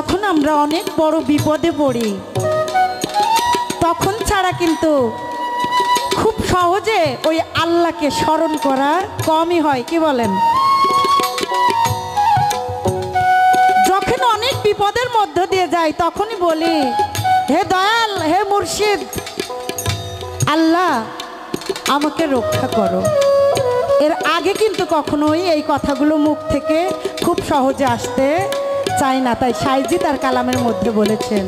যখন আমরা অনেক বড় বিপদে পড়ি তখন ছাড়া কিন্তু খুব সহজে ওই আল্লাহকে স্মরণ করা কমই হয়, কি বলেন? যখন অনেক বিপদের মধ্য দিয়ে যাই তখনই বলি, হে দয়াল, হে মুর্শিদ, আল্লাহ আমাকে রক্ষা করো। এর আগে কিন্তু কখনোই এই কথাগুলো মুখ থেকে খুব সহজে আসতে চায় না। তাই সাইজি তার কালামের মধ্যে বলেছেন,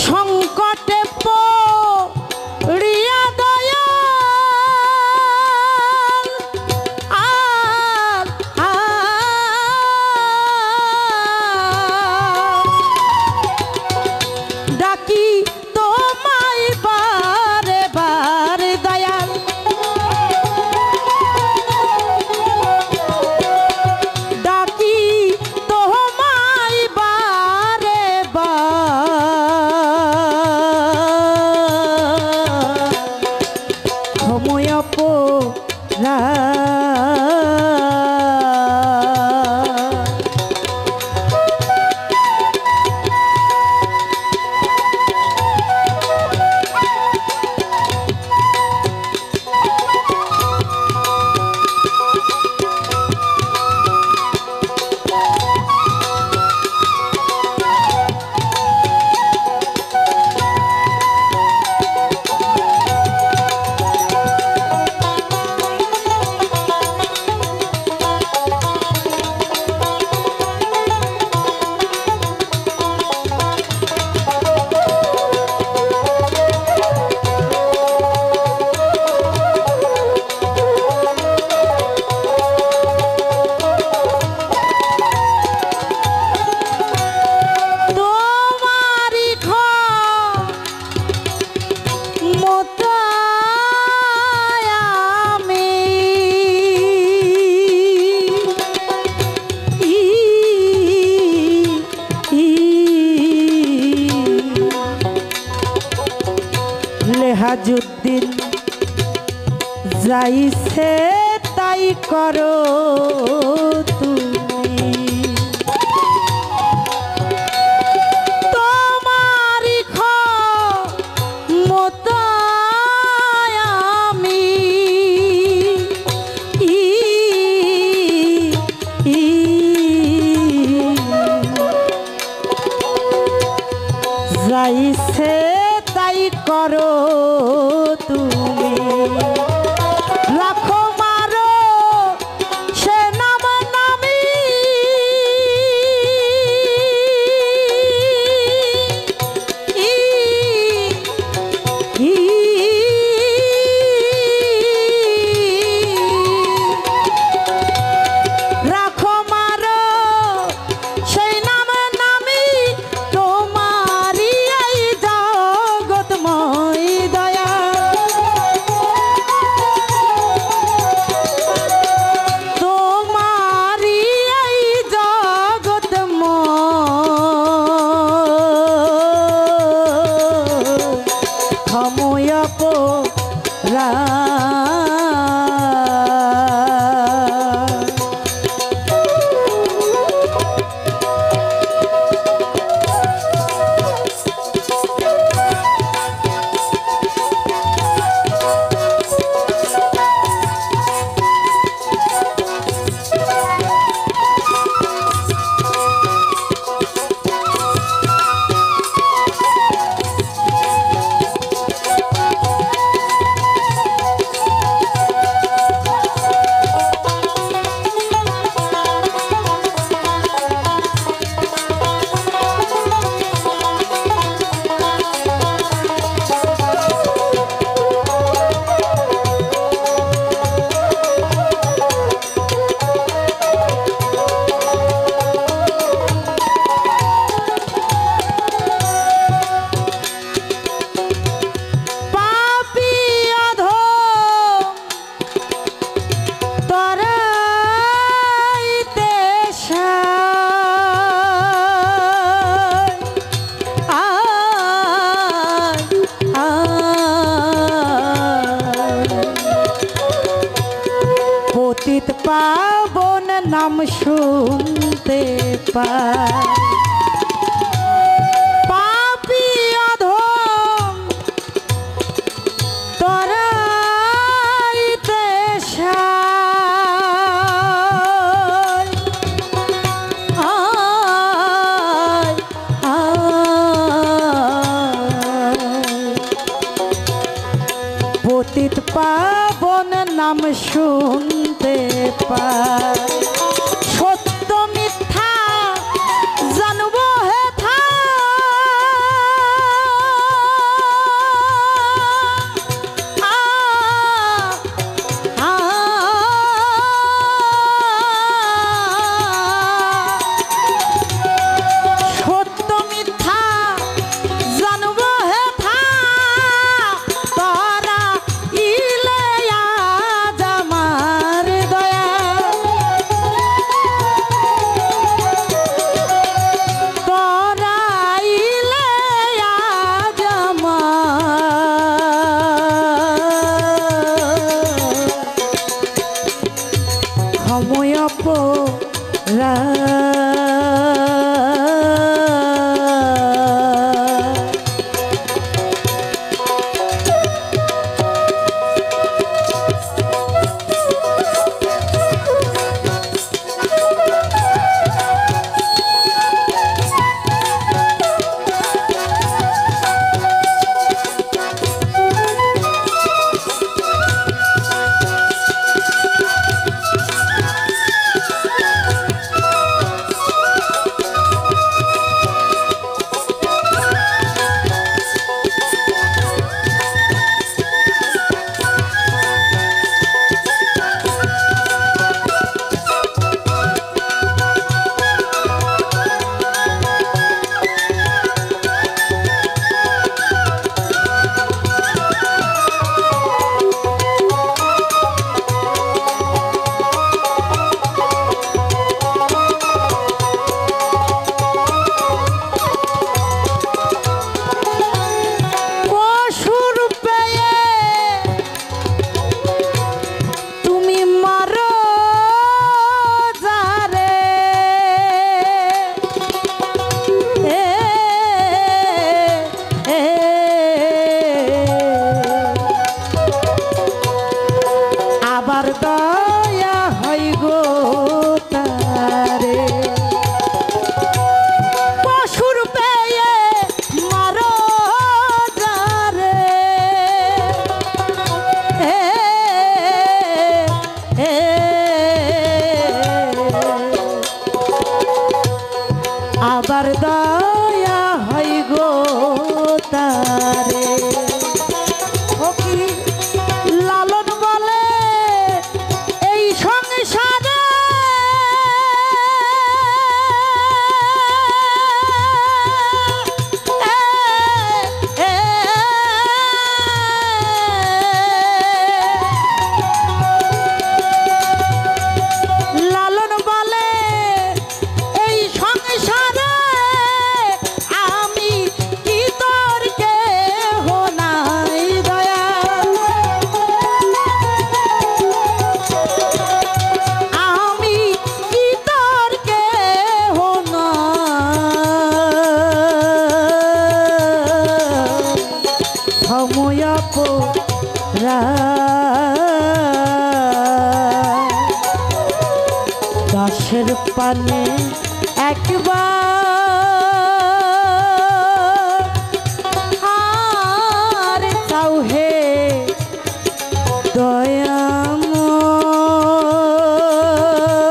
সংকটে পড়িয়া ডাকি তোমায় বারে বারে দয়াল, ডাকি তোমায় বারে বার সময় অপরা লেহাজুদ্দিন যাইছে তাই করো তুমি, তোমারই ক্ষমতায় আমি যাইছে তাই করো তুমি, রাখো মারো সে নাম নামি পতিত পাবন নাম শুনতে পাই পাপী অধম তরাইতে সায় পতিত পাবন নাম শুনতে পাই সত্য মিথ্যা জানব হেথা সত্য মিথ্যা জানব হেথা তারা ইলে আজ আমার দয়া তারা ইলে আজ আমার সময় অপরা আবার দয়া হয় গো তারে পশুর পেয়ে মারো যারে আবার দয়া হয় গো তারে লালন বলে এই সংসারে লালন বলে এই সংসারে আমি কি তোর কেহ নাই দয়া আমি কি তোর কেহ নাই সময় অপরা দাসের পানে একবার আর তাও হে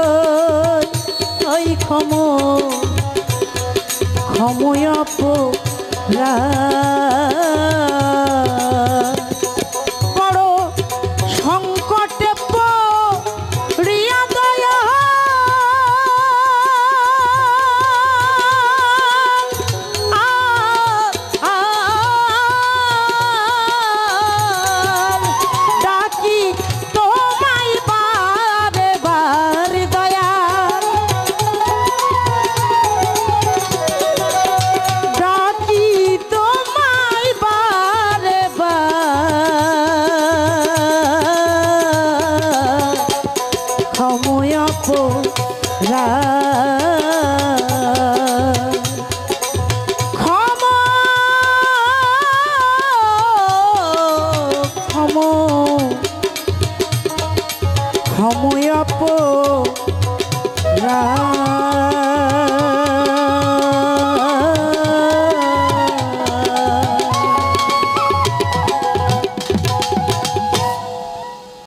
দয়াময় ওই সময় অপরা বড় সংকটে পড়িয়া দয়া ক্ষময়াপ ক্ষময়াপ